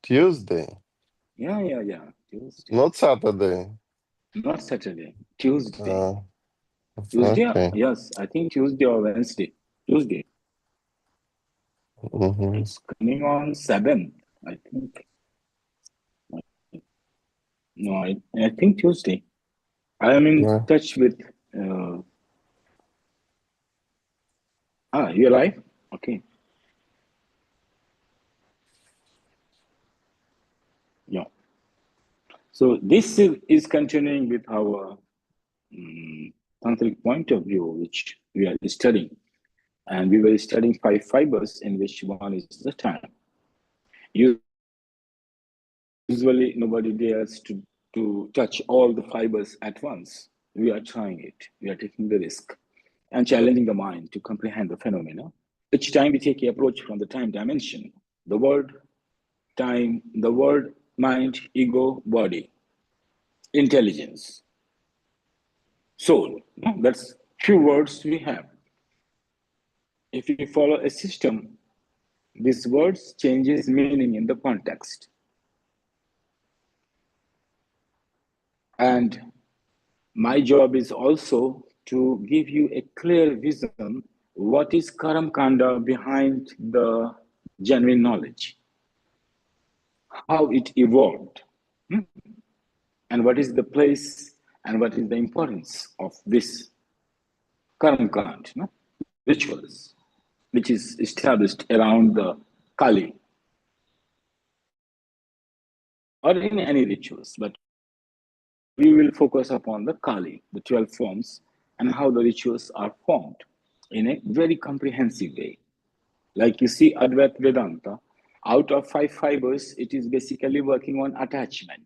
Tuesday, Yeah. Tuesday. not Saturday. Not Saturday. Tuesday. Uh, Tuesday? okay. Yes, I think Tuesday or Wednesday. Tuesday. Mm-hmm. It's coming on 7th, I think. No, I think Tuesday. I am in Yeah. touch with. Uh, you're live? Okay. Yeah. So this is continuing with our tantric point of view, which we are studying. And we were studying 5 fibers, in which one is the time. Usually, nobody dares to touch all the fibers at once. We are trying it. We are taking the risk and challenging the mind to comprehend the phenomena. Each time we take a approach from the time dimension, the word time, the word mind, ego, body, intelligence, soul. No, that's few words we have. If you follow a system, these words changes meaning in the context. And my job is also to give you a clear vision what is Karam Kanda behind the genuine knowledge, how it evolved, and what is the place and what is the importance of this Karam Kanda, no? Rituals, which is established around the Kali or in any rituals, but we will focus upon the Kali, the 12 forms, and how the rituals are formed in a very comprehensive way. Like you see, Advaita Vedanta, out of 5 fibers, it is basically working on attachment.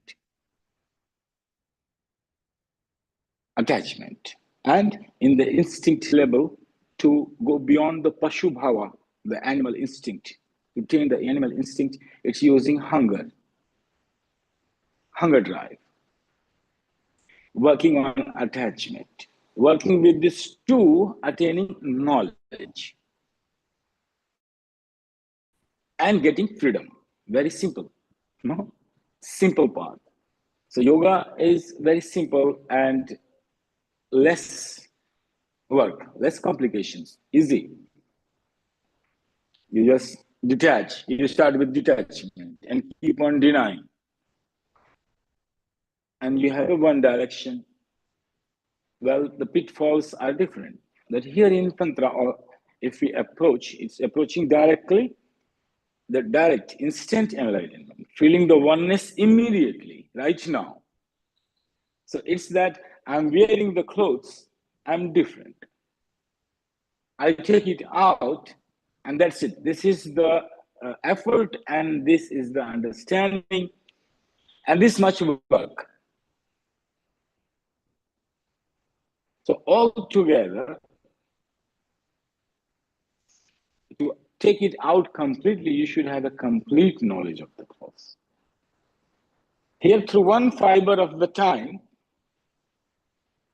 Attachment. And in the instinct level, to go beyond the Pashu Bhava, the animal instinct, to tame the animal instinct, it's using hunger drive, working on attachment, working with these two, attaining knowledge and getting freedom. Very simple, no? Simple path. So yoga is very simple and less work, less complications, easy. You just detach. You start with detachment and keep on denying. And you have a one direction. Well, the pitfalls are different. That here in Tantra, or if we approach, it's approaching directly, the direct, instant enlightenment, feeling the oneness immediately, right now. So it's that I'm wearing the clothes, I'm different. I take it out, and that's it. This is the effort, and this is the understanding, and this much work. So all together, to take it out completely, you should have a complete knowledge of the cause. Here, through one fiber of the time,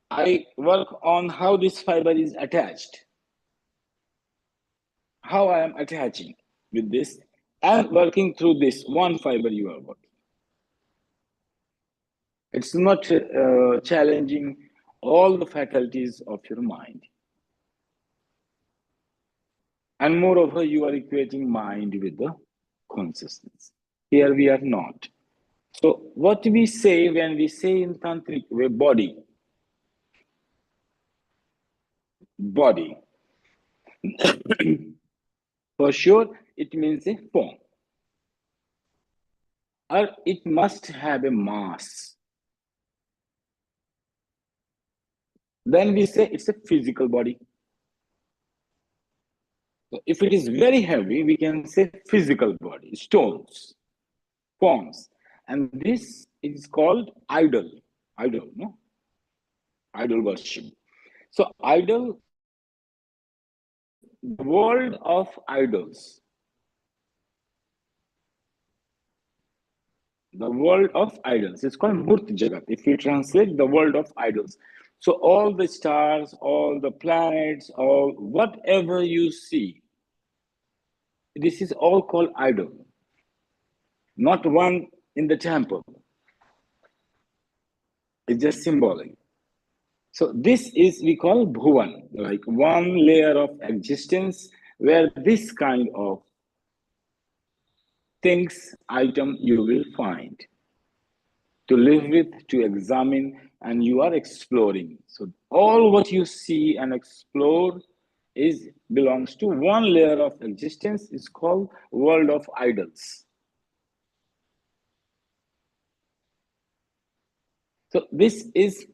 I work on how this fiber is attached, how I am attaching with this, and working through this one fiber you are working. It's not challenging all the faculties of your mind. And moreover, you are equating mind with the consciousness. Here we are not. So, what we say when we say in Tantric way, body, for sure, it means a form. Or it must have a mass. Then we say it's a physical body. So if it is very heavy, we can say physical body, stones, forms. And this is called idol, no? Idol worship. So idol, the world of idols, the world of idols. It's called Murti Jagat. If we translate the world of idols. So all the stars, all the planets, all whatever you see, this is all called idol. not one in the temple. It's just symbolic. So this is, we call bhuvan, like one layer of existence where this kind of things, item you will find to live with, to examine, and you are exploring. So all what you see and explore is belongs to one layer of existence, is called world of idols. So this is,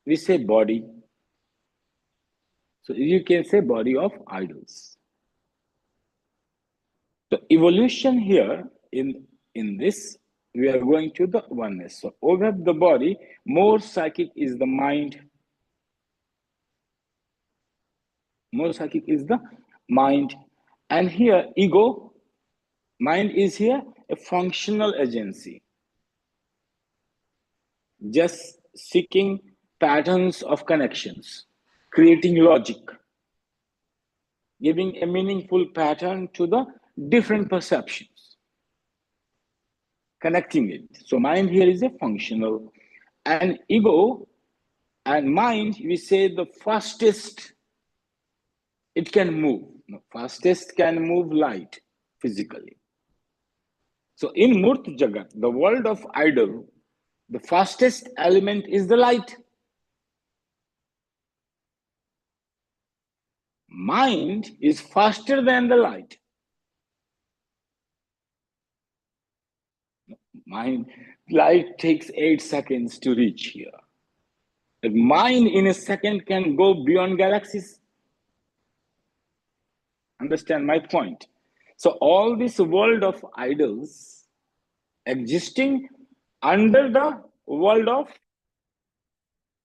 we say body. So you can say body of idols. So evolution here in this, we are going to the oneness. So over the body, more psychic is the mind. More psychic is the mind. And here, ego, mind is here a functional agency, just seeking patterns of connections, creating logic, giving a meaningful pattern to the different perceptions, connecting it. So mind here is a functional, and ego and mind, we say the fastest it can move. No, fastest can move light physically. So in Murt Jagat, the world of idol, the fastest element is the light. Mind is faster than the light. Mind, light takes 8 seconds to reach here. The mind in a second can go beyond galaxies. Understand my point? So all this world of idols existing under the world of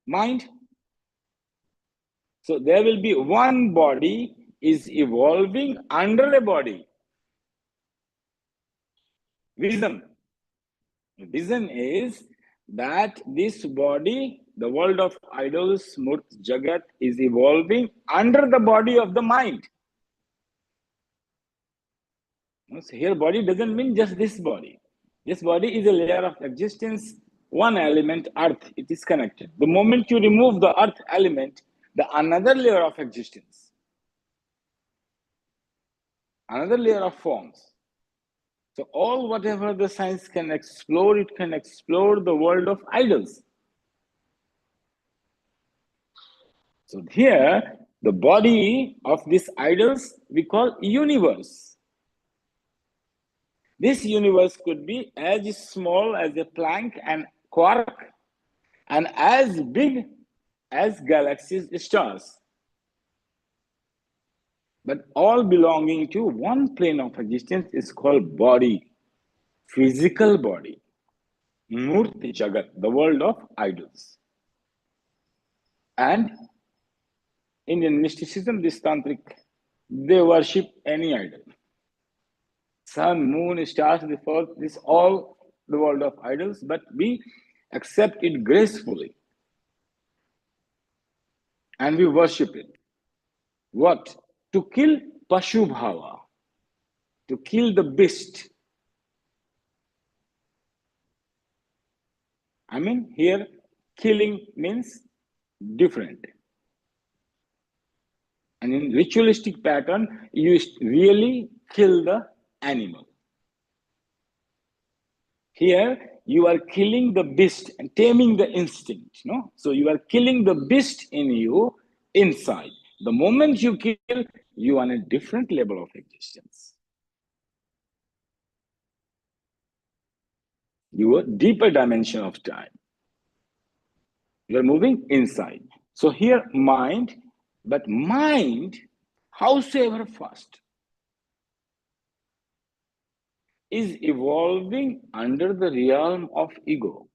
mind. So there will be one body is evolving under a body. Vision. Vision is that this body, the world of idols, Murt Jagat, is evolving under the body of the mind. So here body doesn't mean just this body. This body is a layer of existence, one element, earth, it is connected. The moment you remove the earth element, the another layer of existence, another layer of forms. So all whatever the science can explore, it can explore the world of idols. So here, the body of these idols we call universe. This universe could be as small as a Planck and quark, and as big as galaxies, stars. But all belonging to one plane of existence is called body, physical body. Murti Jagat, the world of idols. And Indian mysticism, this tantric, they worship any idol. Sun, moon, stars, this all the world of idols, but we accept it gracefully. And we worship it. What? To kill Pashu Bhava, to kill the beast. I mean, here killing means different. And in ritualistic pattern, you really kill the animal. Here, you are killing the beast and taming the instinct. No? So you are killing the beast in you inside. The moment you kill, you are on a different level of existence. You are deeper dimension of time. You are moving inside. So here, mind, but mind, howsoever fast, is evolving under the realm of ego.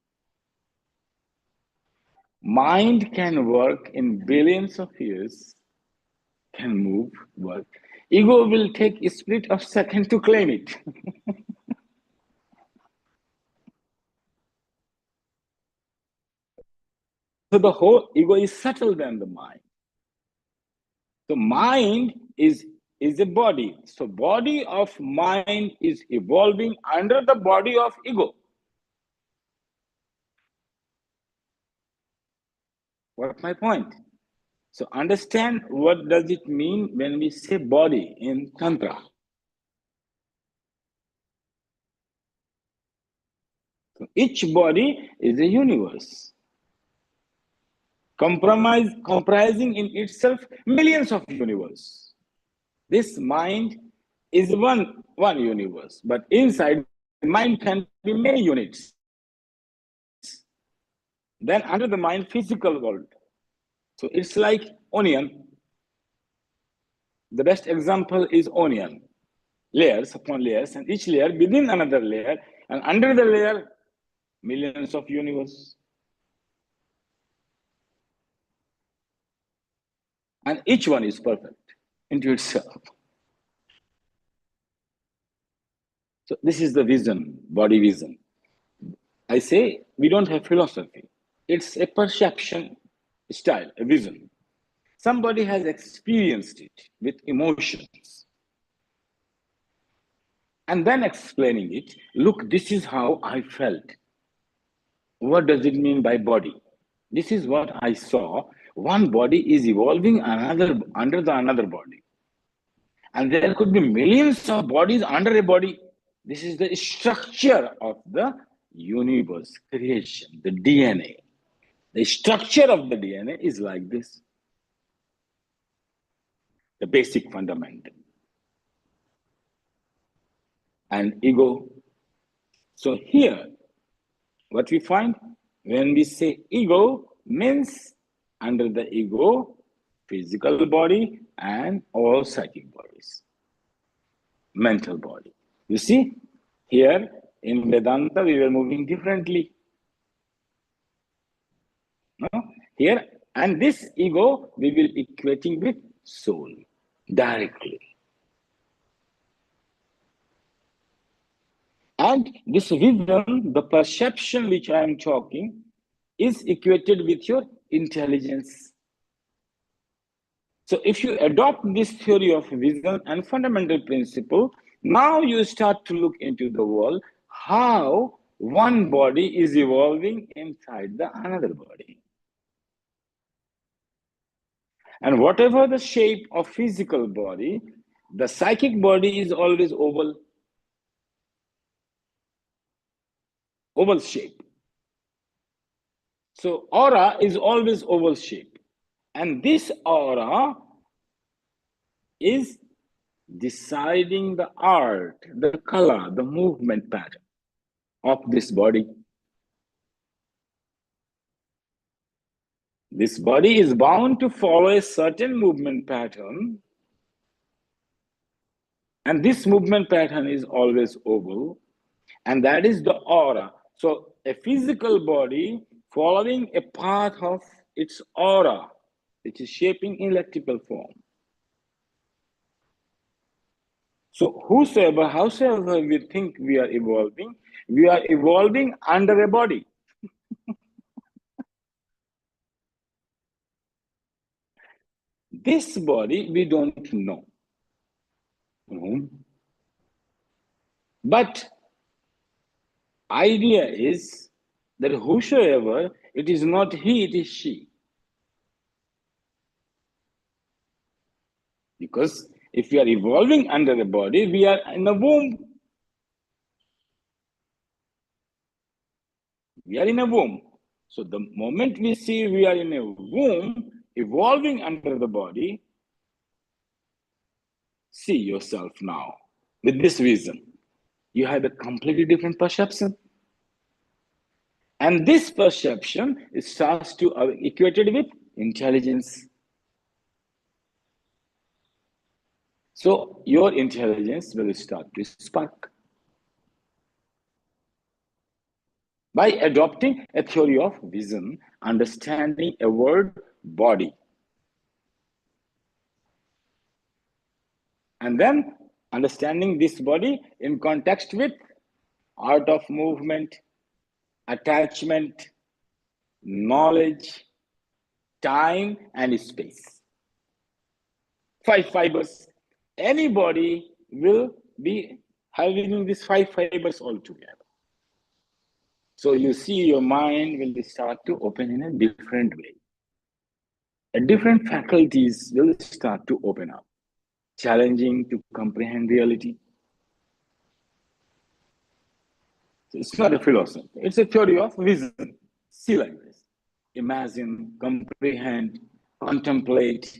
Mind can work in billions of years, can move, work. Ego will take a split of second to claim it. So the whole ego is subtle than the mind. So mind is is a body. So body of mind is evolving under the body of ego. What's my point? So understand what does it mean when we say body in Tantra. So each body is a universe, comprising in itself millions of universe. This mind is one universe, but inside mind can be many units. Then under the mind, physical world. So it's like onion. The best example is onion. Layers upon layers, and each layer within another layer, and under the layer, millions of universe. And each one is perfect into itself. So this is the vision, body vision. I say we don't have philosophy. It's a perception style, a vision. Somebody has experienced it with emotions. And then explaining it, look, this is how I felt. What does it mean by body? This is what I saw. One body is evolving another under the another body. And there could be millions of bodies under a body. This is the structure of the universe creation, the DNA. The structure of the DNA is like this, the basic fundamental. And ego. So here, what we find when we say ego means under the ego, physical body and all psychic bodies, mental body. You see, here in Vedanta, we were moving differently. No? Here, and this ego, we will equating with soul directly. And this vision, the perception which I am talking, is equated with your intelligence. So if you adopt this theory of vision and fundamental principle, now you start to look into the world, how one body is evolving inside the another body. And whatever the shape of physical body, the psychic body is always oval shape. So aura is always oval shape. And this aura is deciding the art, the color, the movement pattern of this body. This body is bound to follow a certain movement pattern, and this movement pattern is always oval, and that is the aura. So a physical body following a path of its aura, which is shaping in electrical form. So howsoever we think we are evolving under a body. This body we don't know. But idea is that whosoever, it is not he, it is she. Because if we are evolving under a body, we are in a womb. We are in a womb. So the moment we see we are in a womb, evolving under the body, see yourself now with this vision. You have a completely different perception. And this perception starts to equated with intelligence. So your intelligence will start to spark. By adopting a theory of vision, understanding a word body. And then understanding this body in context with art of movement, attachment, knowledge, time, and space. 5 fibers. anybody will be having these 5 fibers altogether. So you see your mind will start to open in a different way. Different faculties will start to open up, challenging to comprehend reality. So it's not a philosophy, it's a theory of vision. See like this. Imagine, comprehend, contemplate,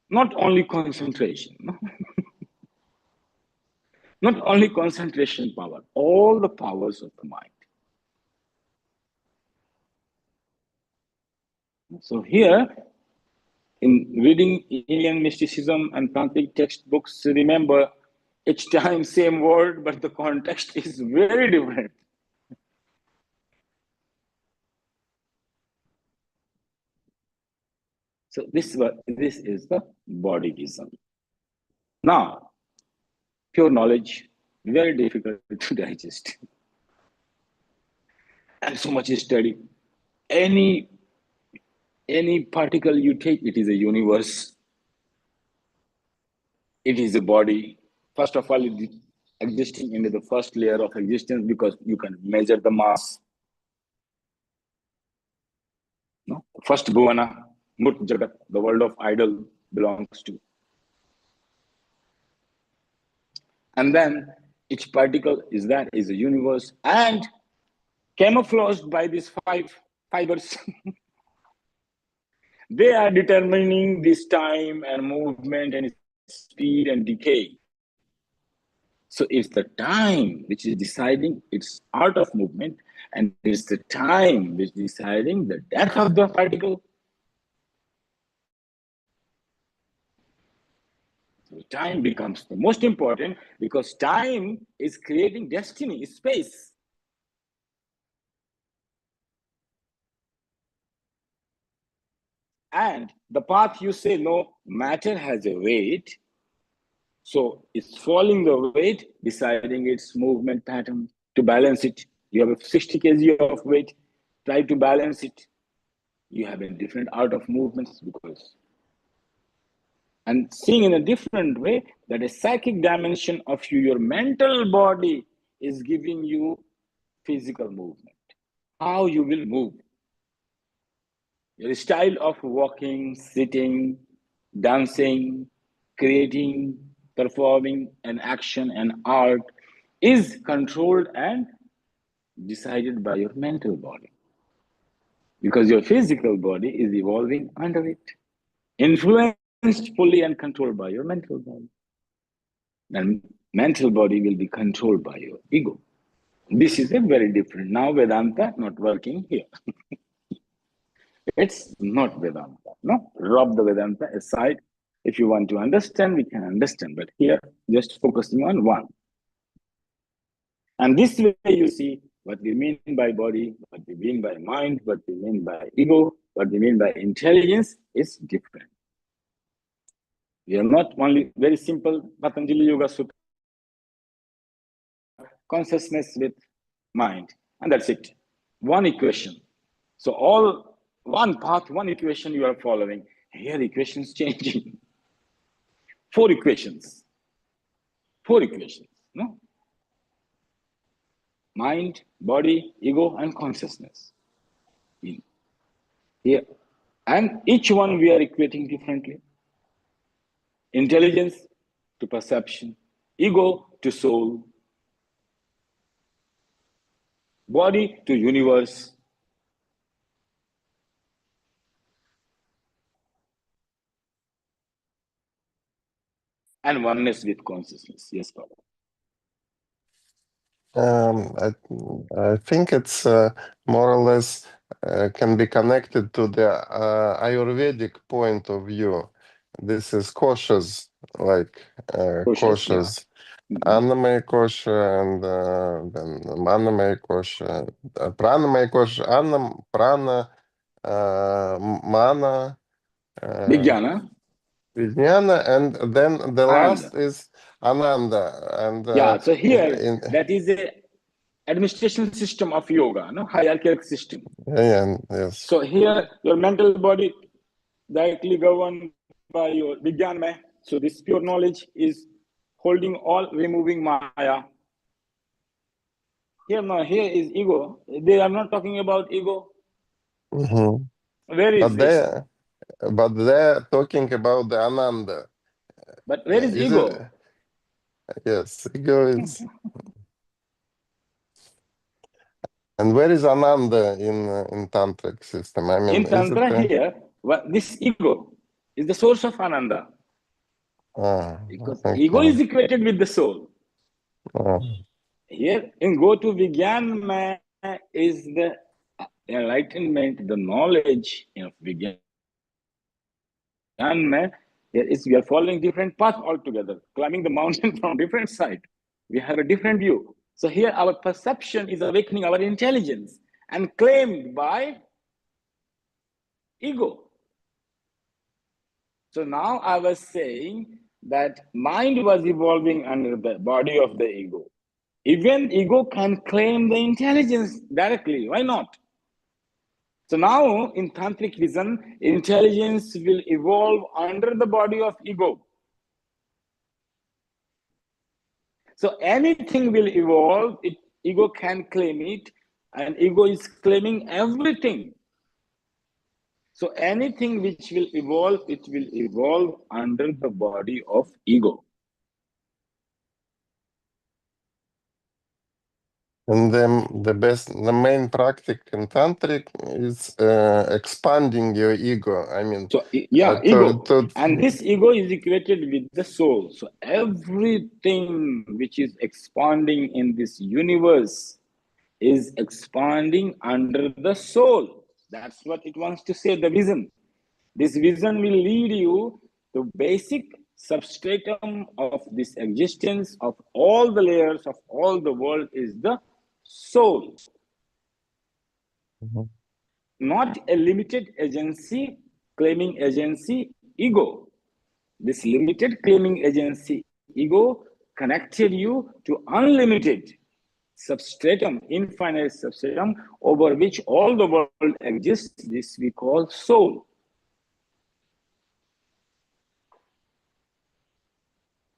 not only concentration, no? Not only concentration power, all the powers of the mind. So here, in reading Indian mysticism and Tantric textbooks, remember each time same word, but the context is very different. So this is the bodhism. Now, pure knowledge, very difficult to digest. And so much study. Any particle you take, it is a universe. It is a body. First of all, it is existing in the first layer of existence because you can measure the mass. No? First bhuvana, Murt Jagat, the world of idol belongs to. And then each particle is a universe and camouflaged by these 5 fibers. They are determining this time and movement and speed and decay. So it's the time which is deciding its art of movement, and it's the time which is deciding the death of the particle. So time becomes the most important because time is creating destiny, space. And the path you say, no, matter has a weight. So it's following the weight, deciding its movement pattern to balance it. You have a 60 kg of weight, try to balance it. You have a different art of movements because, and seeing in a different way that a psychic dimension of you, your mental body is giving you physical movement, how you will move. Your style of walking, sitting, dancing, creating, performing an action and art is controlled and decided by your mental body. Because your physical body is evolving under it, influenced fully and controlled by your mental body. And mental body will be controlled by your ego. This is a very different. Now Vedanta not working here. It's not Vedanta. No, rub the Vedanta aside. If you want to understand, we can understand. But here, just focusing on one. And this way you see what we mean by body, what we mean by mind, what we mean by ego, what we mean by intelligence is different. We are not only very simple Patanjali Yoga Sutra, consciousness with mind, and that's it. One equation. So all one path, one equation you are following. Here equations changing. 4 equations. 4 equations, no? Mind, body, ego, and consciousness. Here. And each one we are equating differently. Intelligence to perception, ego to soul, body to universe, and oneness with consciousness. Yes, Baba. I think it's more or less can be connected to the Ayurvedic point of view. This is cautious, like cautious. Yeah. Annamaya kosha and then Manamaya kosha, Pranamaya kosha, Annam, Prana, Mana, Vijnana. Vijnana, and then the last Ananda. is Ananda. And Yeah, so here, that is a administration system of yoga, no hierarchical system. Yeah, yes. So here, your mental body directly governed by your Vijnana. So this pure knowledge is holding all, removing Maya. Here, no, here is ego. They are not talking about ego. Where is But this? they're talking about the Ananda. But where is Is ego? it? Yes, ego is. And where is Ananda in tantric system? I mean, In is it? Tantra here, this ego is the source of Ananda. Because ego Okay. is equated with the soul. Here in Go to Vigyan is the enlightenment, the knowledge of Vigyan. Here is we are following different path altogether, climbing the mountain from different side. We have a different view. So here our perception is awakening our intelligence and claimed by ego. So now I was saying that mind was evolving under the body of the ego. Even ego can claim the intelligence directly. Why not? So now in tantric vision, intelligence will evolve under the body of ego. So anything will evolve, ego can claim it, and ego is claiming everything. So anything which will evolve, it will evolve under the body of ego. And then the main practice in tantric is expanding your ego. I mean, So yeah, ego. to And this ego is equated with the soul. So everything which is expanding in this universe is expanding under the soul. That's what it wants to say, the vision. This vision will lead you to basic substratum of this existence of all the layers of all the world is the soul. Not a limited agency, claiming agency, ego. This limited claiming agency, ego, connected you to unlimited substratum, infinite substratum, over which all the world exists. This we call soul.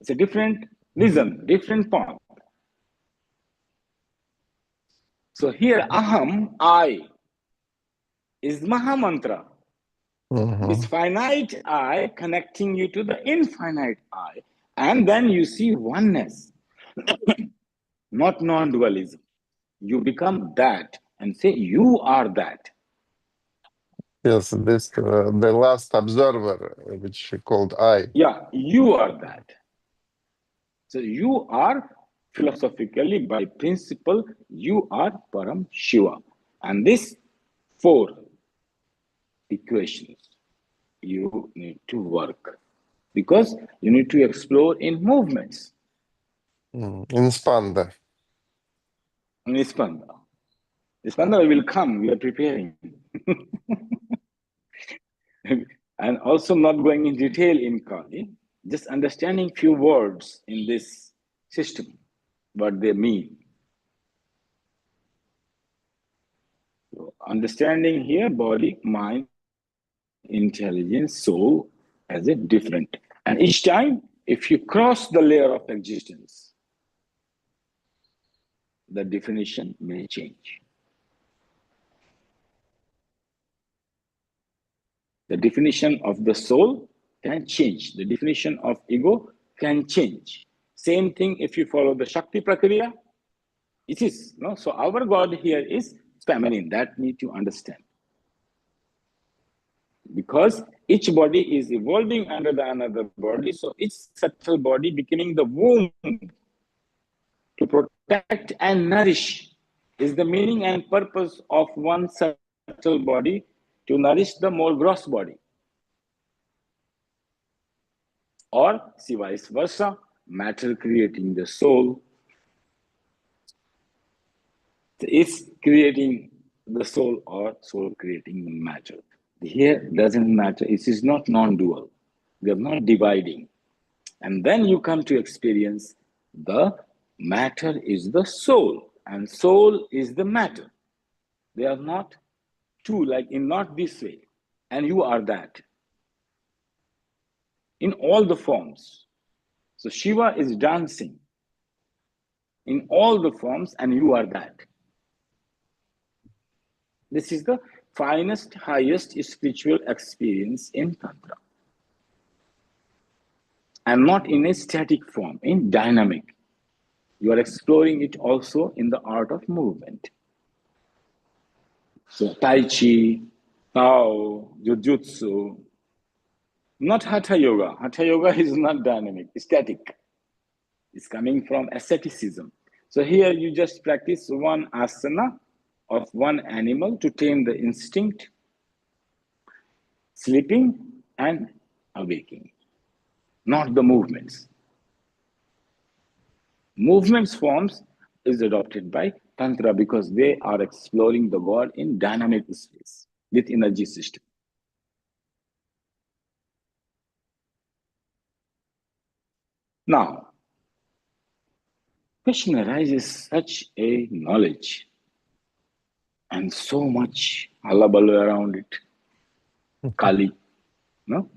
It's a different vision, different path. So here, aham, I, is Maha Mantra. This finite I connecting you to the infinite I. And then you see oneness, not non-dualism. You become that and say, you are that. yes, this the last observer, which she called I. Yeah, you are that. So you are, philosophically, by principle, you are Param Shiva. And these 4 equations you need to work, because you need to explore in movements. In Spanda. In Ispanda. Ispanda will come, we are preparing. And also not going in detail in Kali, just understanding few words in this system, what they mean. So understanding here body, mind, intelligence, soul as a different. And each time, if you cross the layer of existence, the definition may change. The definition of the soul can change. The definition of ego can change. Same thing if you follow the Shakti Prakriya. It is, no? So our God here is feminine. That need to understand. Because each body is evolving under the another body, so each subtle body becoming the womb to protect and nourish is the meaning and purpose of one subtle body to nourish the more gross body. Or see vice versa, matter creating the soul is creating the soul or soul creating the matter. Here doesn't matter, it is not non-dual. We are not dividing. And then you come to experience the matter is the soul and soul is the matter. They are not two, like in not this way. And you are that. in all the forms. So Shiva is dancing in all the forms, and you are that. This is the finest, highest spiritual experience in Tantra. And not in a static form, in dynamic. You are exploring it also in the art of movement. So Tai Chi, Tao, Jujutsu, not Hatha Yoga. Hatha Yoga is not dynamic, static. It's coming from asceticism. So here you just practice one asana of one animal to tame the instinct, sleeping and awaking, not the movements. Movements forms is adopted by Tantra because they are exploring the God in dynamic space with energy system. Now, question arises such a knowledge and so much hullabaloo around it. Kali, no?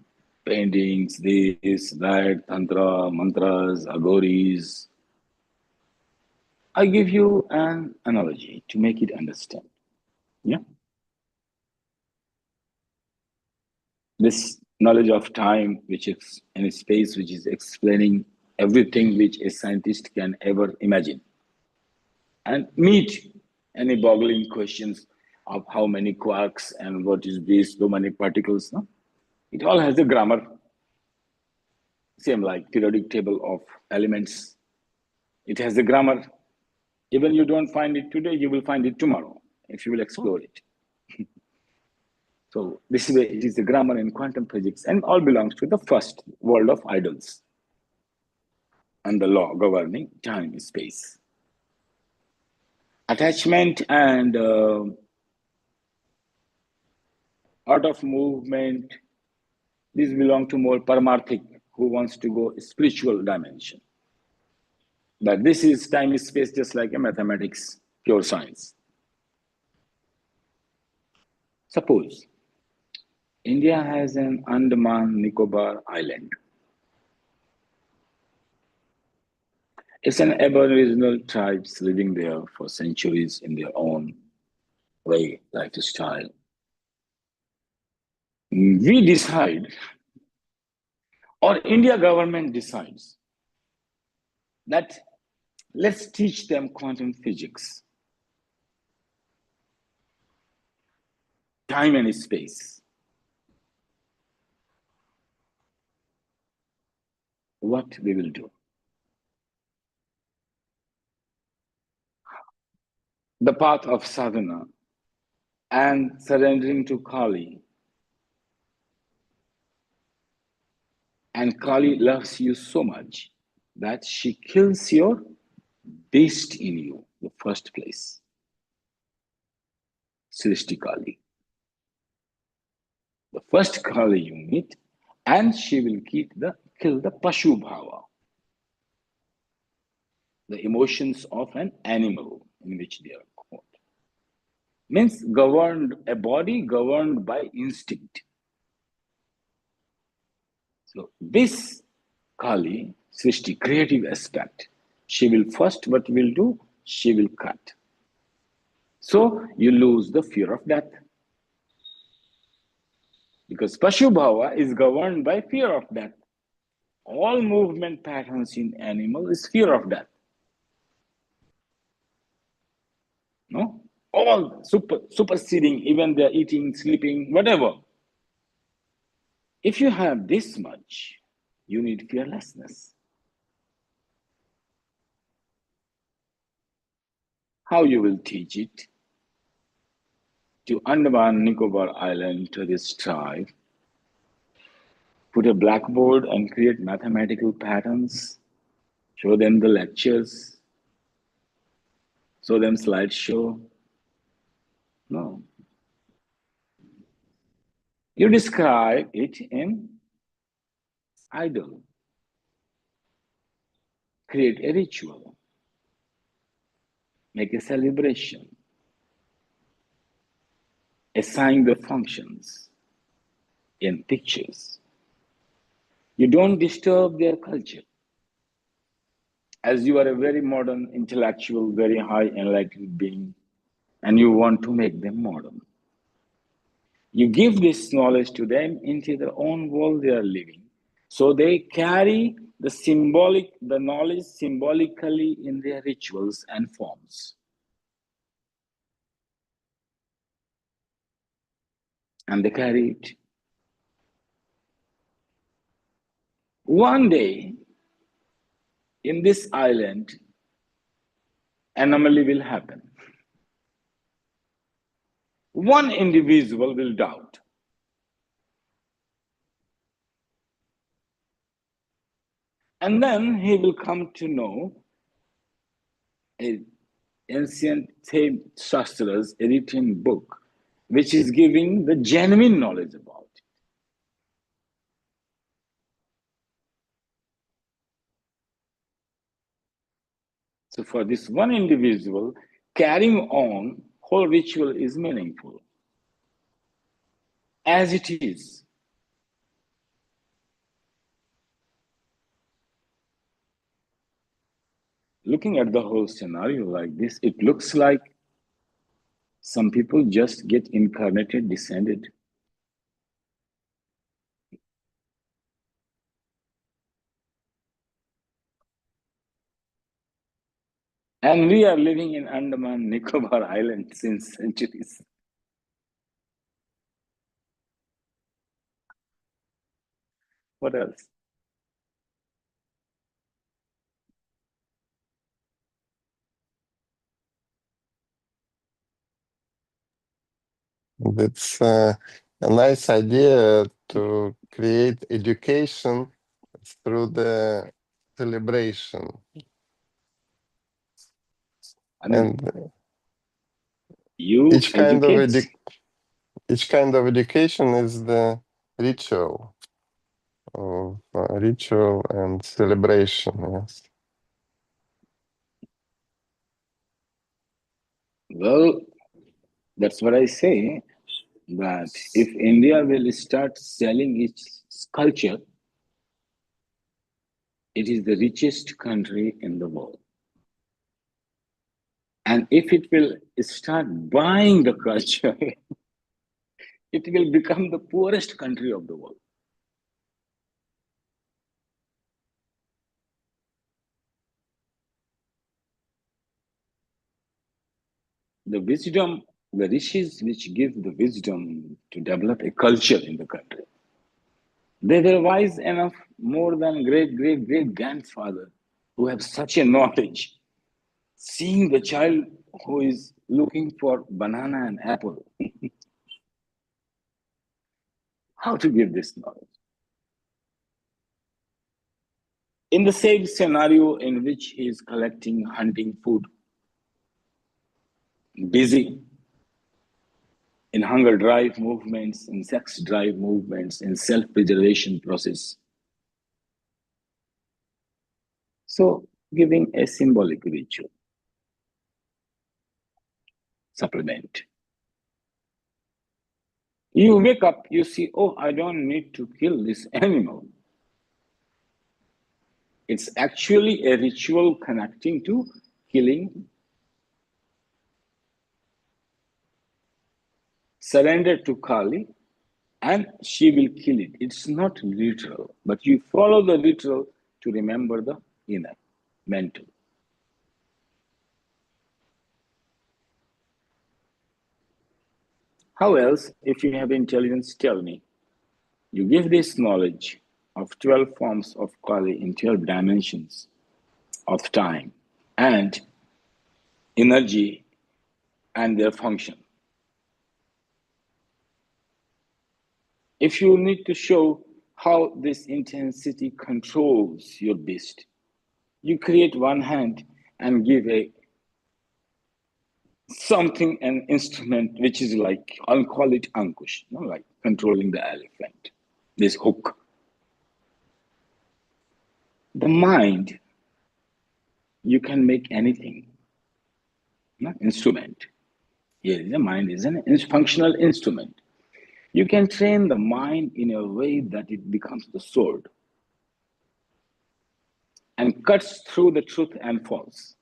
Paintings, this, that, Tantra, mantras, agoris. I give you an analogy to make it understand. Yeah. This knowledge of time, which is in space, which is explaining everything which a scientist can ever imagine, and meet any boggling questions of how many quarks and what is this, so many particles. No? It all has a grammar, same like periodic table of elements. It has a grammar. Even you don't find it today, you will find it tomorrow if you will explore it. So this way, it is the grammar in quantum physics, and all belongs to the first world of idols and the law governing time space. Attachment and art of movement, these belong to more paramarthic, who wants to go spiritual dimension. But this is time space, just like a mathematics, pure science. Suppose India has an Andaman Nicobar island. It's an aboriginal tribes living there for centuries in their own way, lifestyle. We decide, or India government decides, that let's teach them quantum physics, time and space. What we will do? The path of sadhana and surrendering to Kali. And Kali loves you so much that she kills your beast in you, the first place. Srishti Kali. The first Kali you meet, and she will kill the Pashu Bhava, the emotions of an animal in which they are caught. Means governed, a body governed by instinct. So this Kali, Srishti, creative aspect, she will first, what will do? She will cut. So you lose the fear of death. Because Pashubhava is governed by fear of death. All movement patterns in animal is fear of death. No? All superseding, even they're eating, sleeping, whatever. If you have this much, you need fearlessness. How you will teach it? To Andaman Nicobar Island, to this tribe, put a blackboard and create mathematical patterns, show them the lectures, show them slideshow. No. You describe it in idol. Create a ritual. Make a celebration. Assign the functions in pictures. You don't disturb their culture. As you are a very modern, intellectual, very high enlightened being, and you want to make them modern. You give this knowledge to them into their own world they are living. So they carry the knowledge symbolically in their rituals and forms. And they carry it. One day, in this island, anomaly will happen. One individual will doubt. And then he will come to know an ancient Shastra's a written book, which is giving the genuine knowledge about it. So for this one individual, carrying on whole ritual is meaningful, as it is. Looking at the whole scenario like this, it looks like some people just get incarnated, descended. And we are living in Andaman Nicobar Island since centuries. What else? It's a nice idea to create education through the celebration. I mean, And you each kind of educate. each kind of education is the ritual of ritual and celebration. Yes. Well, that's what I say, that if India will start selling its culture, it is the richest country in the world. And if it will start buying the culture, it will become the poorest country of the world. The wisdom, the rishis which give the wisdom to develop a culture in the country, they were wise enough, more than great grandfather, who have such a knowledge. Seeing the child who is looking for banana and apple, how to give this knowledge? In the same scenario in which he is collecting, hunting food, busy in hunger drive movements, in sex drive movements, in self-preservation process. So giving a symbolic ritual, supplement. You wake up, you see, oh, I don't need to kill this animal. It's actually a ritual connecting to killing. Surrender to Kali, and she will kill it. It's not literal, but you follow the literal to remember the inner, mental. How else, if you have intelligence, tell me. You give this knowledge of 12 forms of Kali in 12 dimensions of time and energy and their function. If you need to show how this intensity controls your beast, you create one hand and give a something, an instrument which is like, I'll call it Ankush, like controlling the elephant, this hook. The mind, you can make anything, instrument. Yes, the mind is an functional instrument. You can train the mind in a way that it becomes the sword. and cuts through the truth and false.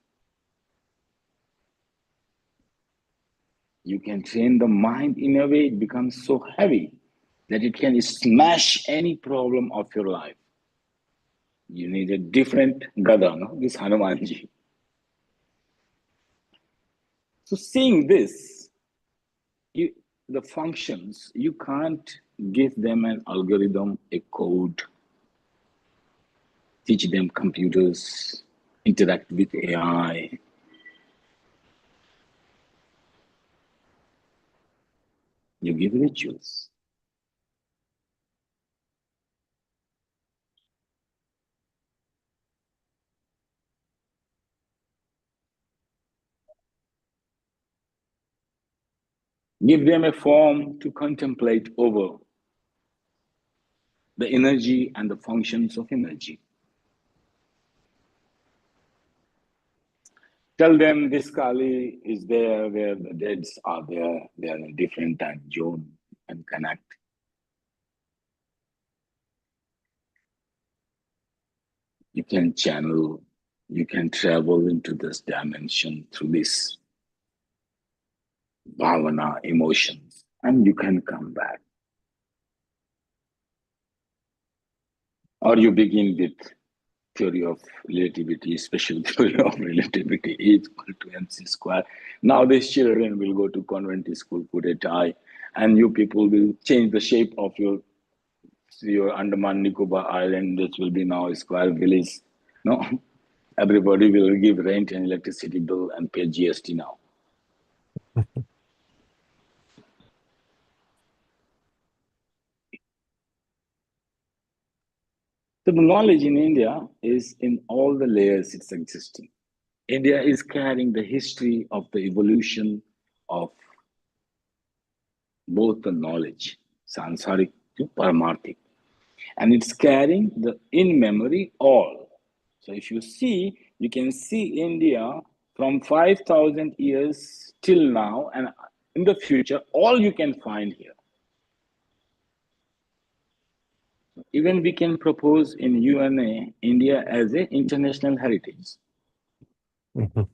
You can train the mind in a way it becomes so heavy that it can smash any problem of your life. You need a different Gada, no? This Hanumanji. So seeing this, the functions, you can't give them an algorithm, a code, teach them computers, interact with AI. You give rituals. Give them a form to contemplate over the energy and the functions of energy. Tell them this Kali is there where the deads are there. They are in a different time zone and connect. You can channel, you can travel into this dimension through this bhavana, emotions, and you can come back. Or you begin with theory of relativity, special theory of relativity, E equal to mc square. Now these children will go to convent school, put a tie, and you people will change the shape of your Andaman Nicobar Island, which will be now a square village. No, everybody will give rent and electricity bill and pay GST now. So the knowledge in India is in all the layers it's existing. India is carrying the history of the evolution of both the knowledge, sansaric to paramarthic, and it's carrying the in memory all. So if you see, you can see India from 5,000 years till now, and in the future, all you can find here. Even we can propose in UNA India as an international heritage. Mhm.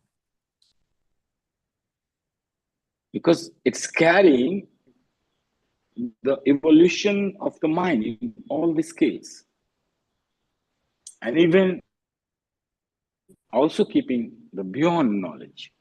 Because it's carrying the evolution of the mind in all the scales. And even also keeping the beyond knowledge.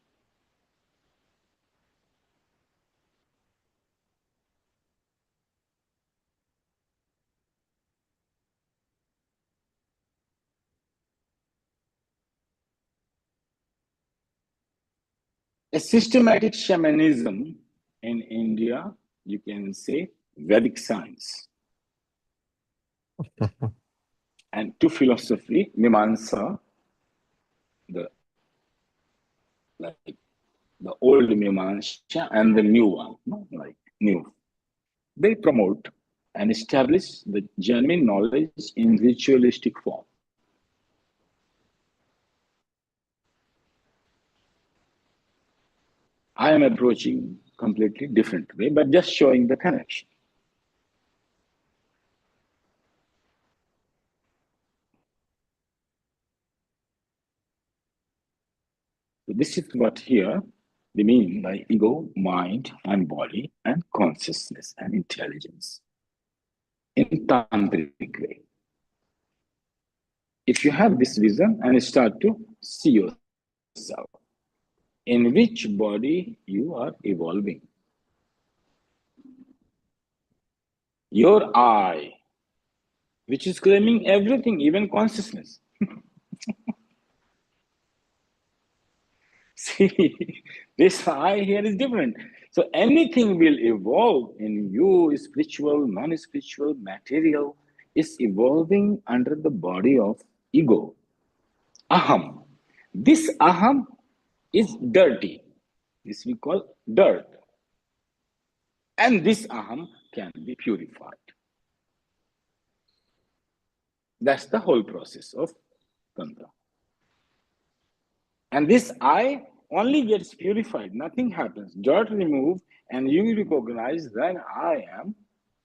A systematic shamanism in India, you can say Vedic science. And to philosophy, Mimamsa, the like the old Mimamsa and the new one, like new. They promote and establish the genuine knowledge in ritualistic form. I am approaching completely different way, but just showing the connection. So this is what here they mean by ego, mind, and body, and consciousness and intelligence in tantric way. If you have this vision and start to see yourself, in which body you are evolving. Your I, which is claiming everything, even consciousness. See, this I here is different. So anything will evolve in you, spiritual, non-spiritual, material, is evolving under the body of ego, aham. This aham is dirty. This we call dirt. And this aham can be purified. That's the whole process of Tantra. And this I only gets purified, nothing happens. Dirt removed, and you recognize that I am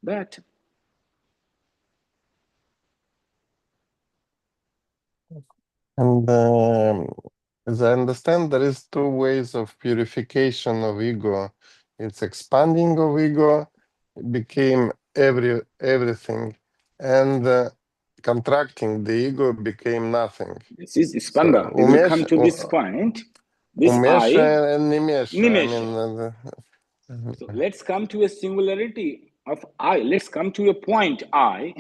that. And as I understand, there is two ways of purification of ego. It's expanding of ego, became everything, and contracting the ego became nothing. This is So Spanda. We will come to this point. This Umesha and Nimesha. Nimesha. So let's come to a singularity of I. Let's come to a point I,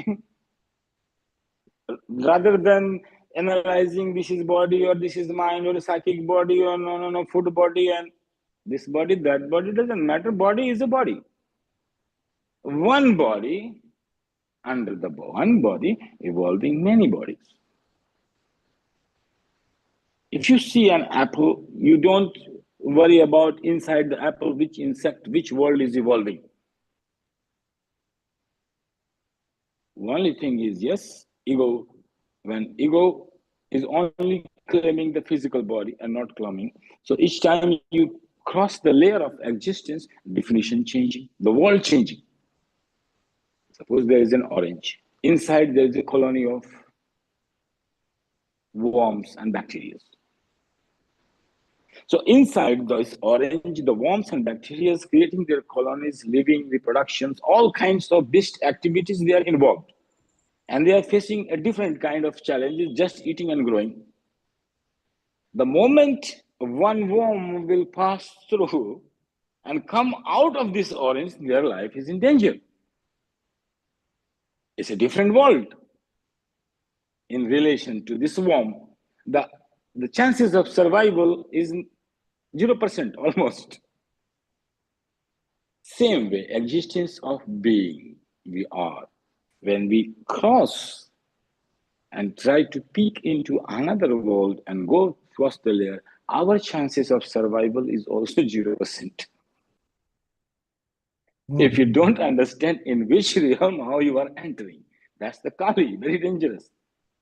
rather than analyzing this is body or this is mind or a psychic body or no food body and this body, that body, doesn't matter. Body is a body. One body under the one body evolving many bodies. If you see an apple, you don't worry about inside the apple which insect, which world is evolving. Only thing is, yes, ego, when ego is only claiming the physical body and not claiming. So each time you cross the layer of existence, definition changing, the world changing. Suppose there is an orange. Inside there is a colony of worms and bacteria. So inside this orange, the worms and bacteria creating their colonies, living, reproductions, all kinds of beast activities, they are involved. And they are facing a different kind of challenges, just eating and growing. The moment one worm will pass through and come out of this orange, their life is in danger. It's a different world in relation to this worm. The chances of survival is 0% almost. Same way, existence of being, we are. When we cross and try to peek into another world and go across the layer, our chances of survival is also 0%. If you don't understand in which realm how you are entering, that's the Kali, very dangerous.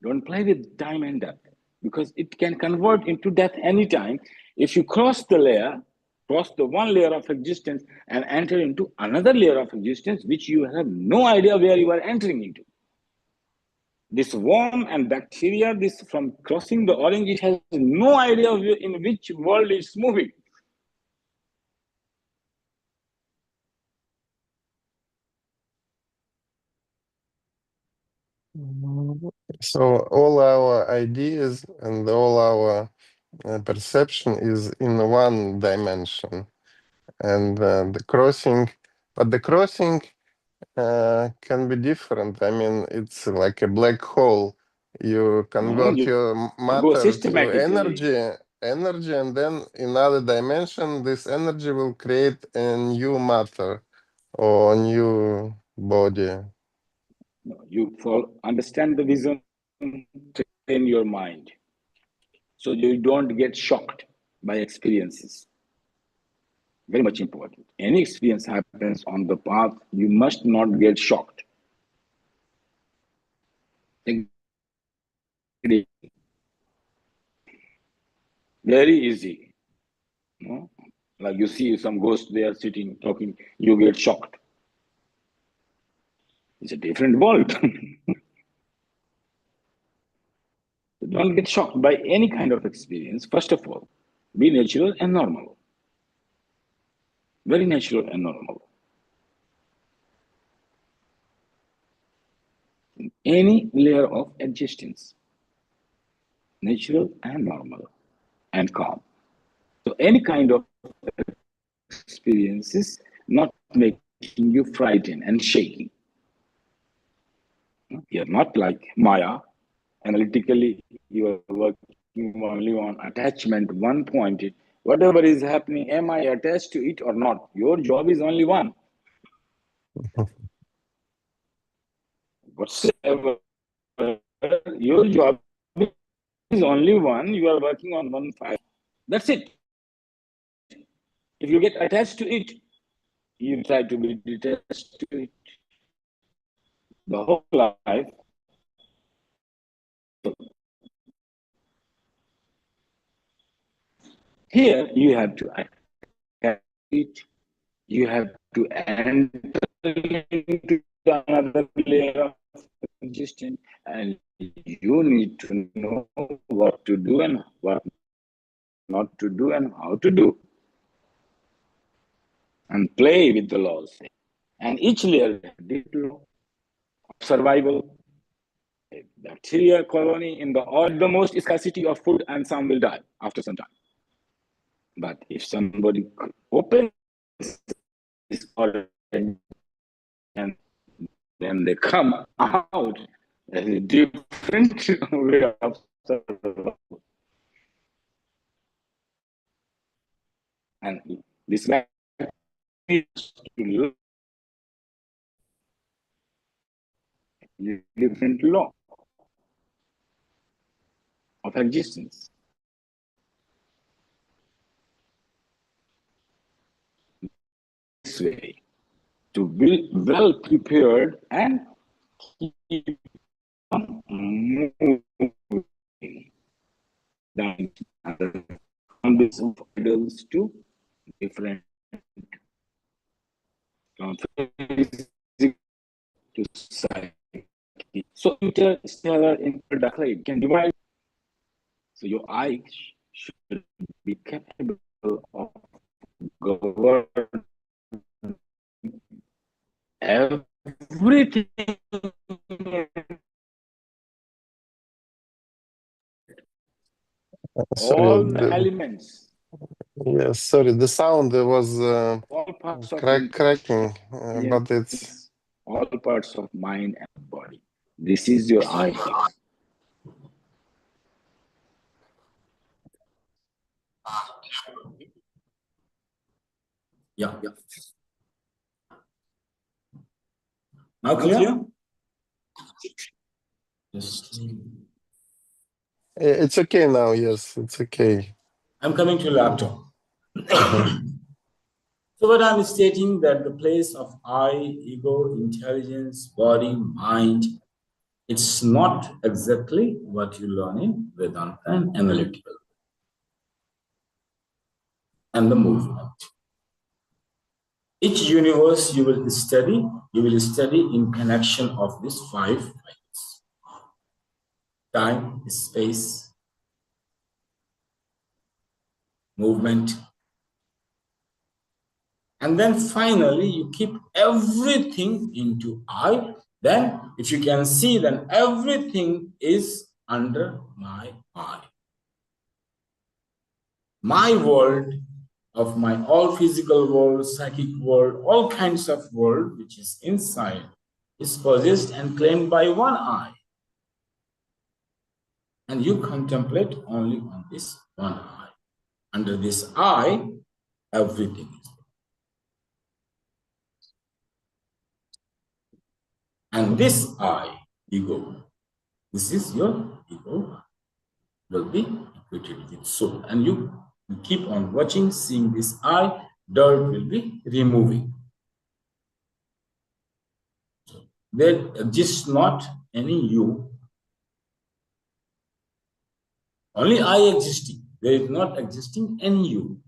Don't play with time and death because it can convert into death anytime. If you cross the layer, cross the one layer of existence and enter into another layer of existence, which you have no idea where you are entering into. This worm and bacteria, this from crossing the orange, it has no idea in which world it's moving. So all our ideas and all our perception is in one dimension, and the crossing, but the crossing can be different. I mean, it's like a black hole. You convert You your go matter to systematically. energy, and then in other dimension, this energy will create a new matter or new body. You understand the vision, train your mind so you don't get shocked by experiences. Very much important. Any experience happens on the path, you must not get shocked. Very easy. No? Like you see some ghost there sitting, talking, you get shocked. It's a different world. Don't get shocked by any kind of experience. First of all, be natural and normal. Very natural and normal. Any layer of existence, natural and normal and calm. So any kind of experiences not making you frightened and shaking. You're not like Maya. Analytically, you are working only on attachment, one pointed. Whatever is happening, am I attached to it or not? Your job is only one. Whatsoever, your job is only one. You are working on one file. That's it. If you get attached to it, you try to be detached to it. The whole life. Here, you have to attach it. You have to enter into another layer of existence and you need to know what to do and what not to do and how to do, and play with the laws. And each layer deep law of survival. A bacteria colony in the most scarcity of food, and some will die after some time. But if somebody opens this organ and then they come out, there's a different way of survival. And this is to different law of existence. This way, to be well prepared and keep on moving down from this idols to different from physical to psyche. So interstellar interdictly can divide. So your eye should be capable of governing everything, Sorry, all the elements, yes, sorry, the sound was all parts of the cracking, yes, but it's all parts of mind and body. This is your eye. Yeah. Now clear? Yes. it's okay now. Yes, it's okay. I'm coming to laptop. Mhm. So what I'm stating that the place of I, ego, intelligence, body, mind, it's not exactly what you learn in Vedanta and analytical and the movement. Each universe you will study in connection of these 5 points: time, space, movement, and then finally you keep everything into I. Then if you can see, then everything is under my eye. My world of my all physical world, psychic world, all kinds of world which is inside is possessed and claimed by one eye. And you contemplate only on this one eye. Under this eye, everything is. And this eye, ego, this is your ego, will be equated with soul. And you keep on watching, seeing this eye, dirt will be removing. There exists not any you, only I existing. There is not existing any you.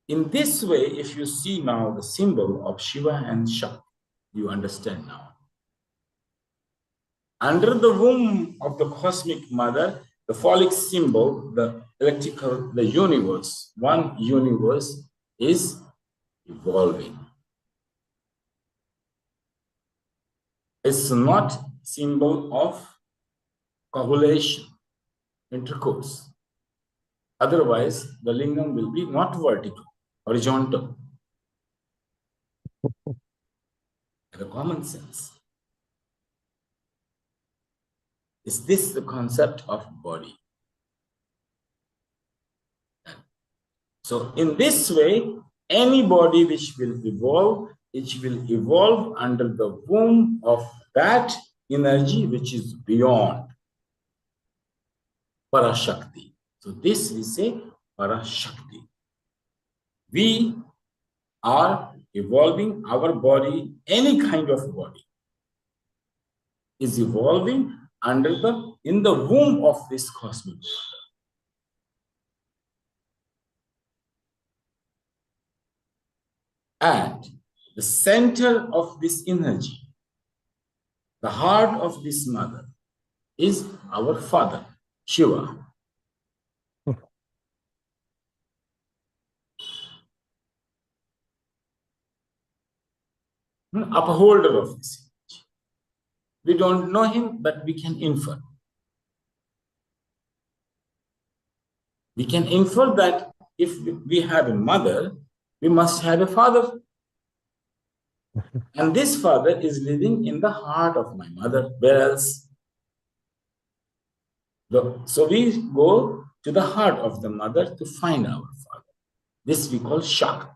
In this way, if you see now the symbol of Shiva and Shakti, you understand now. Under the womb of the cosmic mother, the phallic symbol, the electrical, the universe, one universe is evolving. It's not symbol of copulation, intercourse. Otherwise, the lingam will be not vertical, horizontal. The common sense. Is this the concept of body? So in this way, any body which will evolve, it will evolve under the womb of that energy which is beyond Parashakti. So this we say Parashakti. We are evolving our body, any kind of body is evolving in the womb of this cosmic mother. And the center of this energy The heart of this mother is our father, Shiva. Upholder of this image. We don't know him, but we can infer. We can infer that if we have a mother, we must have a father. And this father is living in the heart of my mother. Where else? So we go to the heart of the mother to find our father. This we call Shakti.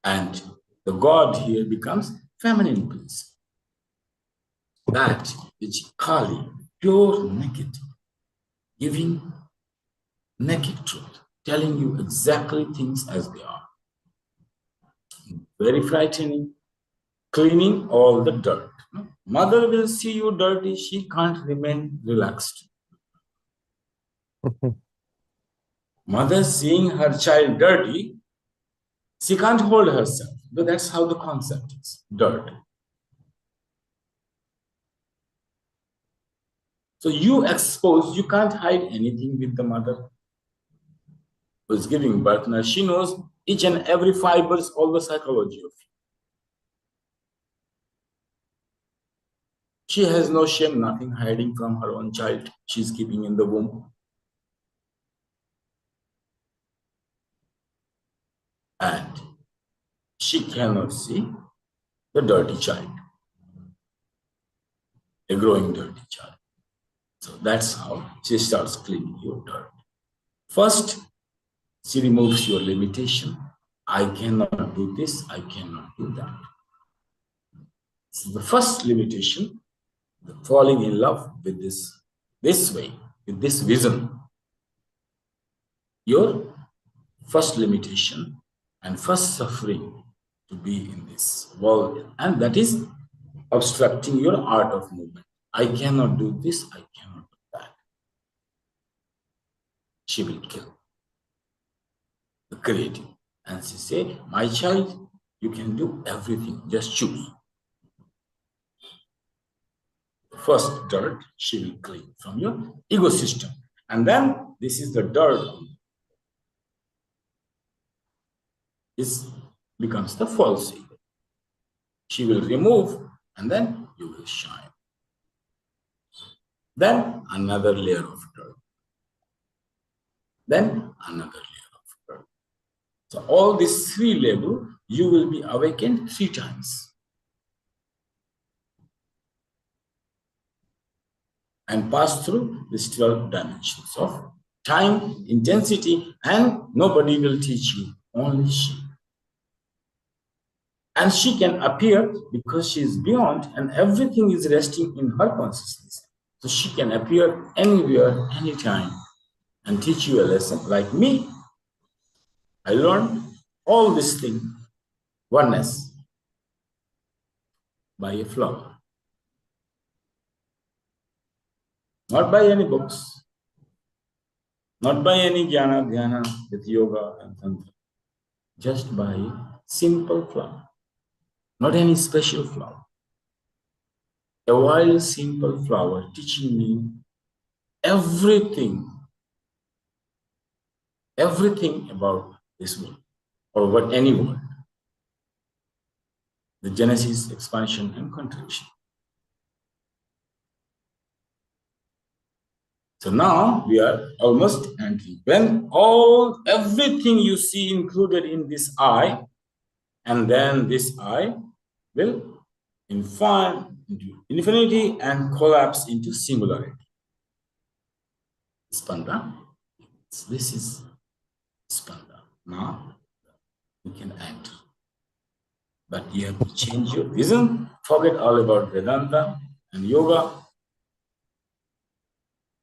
And the God here becomes feminine principle. That which Kali, pure naked, giving naked truth, telling you exactly things as they are. Very frightening, cleaning all the dirt. Mother will see you dirty, she can't remain relaxed. Mother seeing her child dirty, she can't hold herself. But that's how the concept is, dirt. So you expose, you can't hide anything with the mother who's giving birth. Now she knows each and every fibers, all the psychology of it. She has no shame, nothing hiding from her own child she's keeping in the womb. And she cannot see the dirty child, a growing dirty child. So that's how she starts cleaning your dirt. First, she removes your limitation. I cannot do this, I cannot do that. So the first limitation, falling in love with this way, with this vision. Your first limitation and first suffering to be in this world, and that is obstructing your art of movement. I cannot do this, I cannot do that. She will kill the creative. And she say, my child, you can do everything, just choose. First dirt, she will clean from your ego system. And then this is the dirt. This becomes the false ego. She will remove and then you will shine. Then another layer of dirt. Then another layer of dirt. So all these three levels, you will be awakened 3 times. And pass through these 12 dimensions of time, intensity, and nobody will teach you, only she. And she can appear because she is beyond and everything is resting in her consciousness. So she can appear anywhere, anytime, and teach you a lesson. Like me, I learned all this thing, oneness, by a flower. Not by any books, not by any jnana, dhyana with yoga and tantra, just by simple flower, not any special flower. A wild, simple flower teaching me everything about this world, or about any world. The genesis, expansion, and contraction. So now we are almost entering. When everything you see included in this I, and then this I will infine into infinity and collapse into singularity. Spanda. This is Spanda. Now you can enter. But you have to change your vision, forget all about Vedanta and yoga.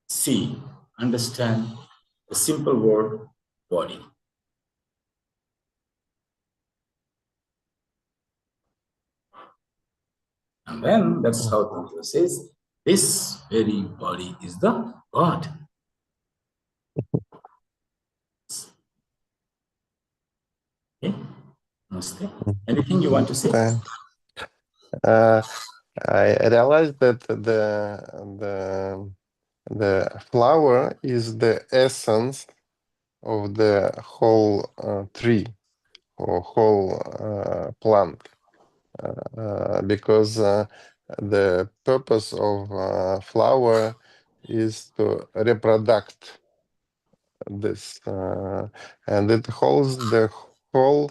See, understand the simple word, body. And then that's how Tantra says, this very body is the God. Okay. Namaste. Anything you want to say? I realized that the flower is the essence of the whole tree or whole plant, because the purpose of flower is to reproduct this, and it holds the whole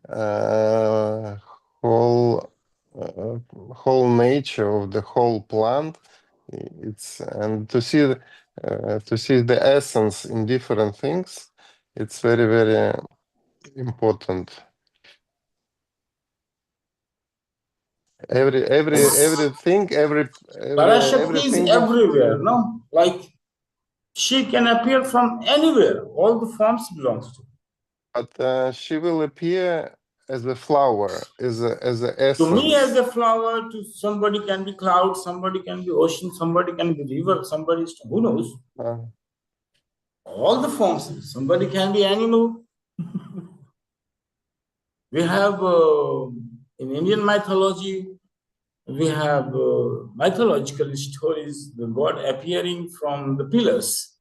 uh, whole whole nature of the whole plant. It's and to see the essence in different things, it's very, very important. Everything Parashakti is everything of, everywhere, no? Like she can appear from anywhere. All the forms belongs to. but she will appear as a flower, as a To me, as essence. a flower, to somebody can be cloud, somebody can be ocean, somebody can be river, somebody is who knows? All the forms. Somebody can be animal. We have in Indian mythology, we have mythological stories, the god appearing from the pillars.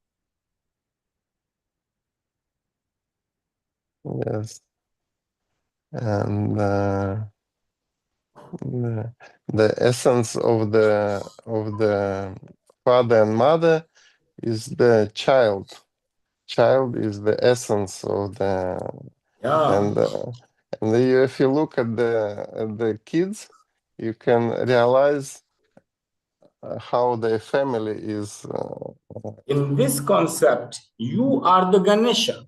Yes, and the essence of the father and mother is the child. Child is the essence of the Yeah. and if you look at the kids, you can realize how their family is. In this concept, you are the Ganesha.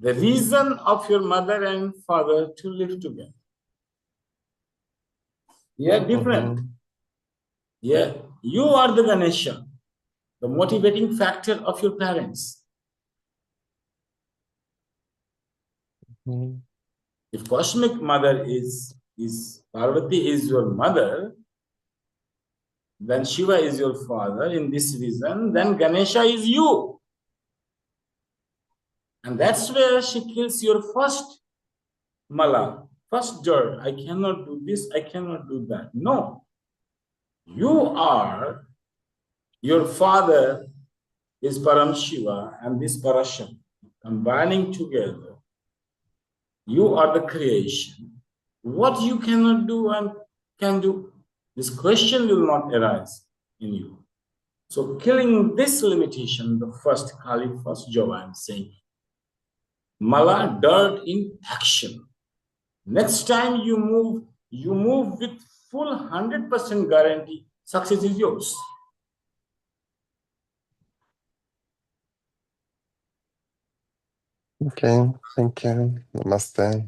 The reason of your mother and father to live together. They are different. Yeah, you are the Ganesha, the motivating factor of your parents. If cosmic mother is Parvati is your mother, then Shiva is your father in this reason, then Ganesha is you. And that's where she kills your first mala, first dirt. I cannot do this, I cannot do that. No. You are, your father is Param Shiva and this Parasham. Combining together, you are the creation. What you cannot do and can do, this question will not arise in you. So killing this limitation, the first Kali, first job I'm saying, Mala, dirt in action. Next time you move with full 100% guarantee, success is yours. Okay, thank you. Namaste.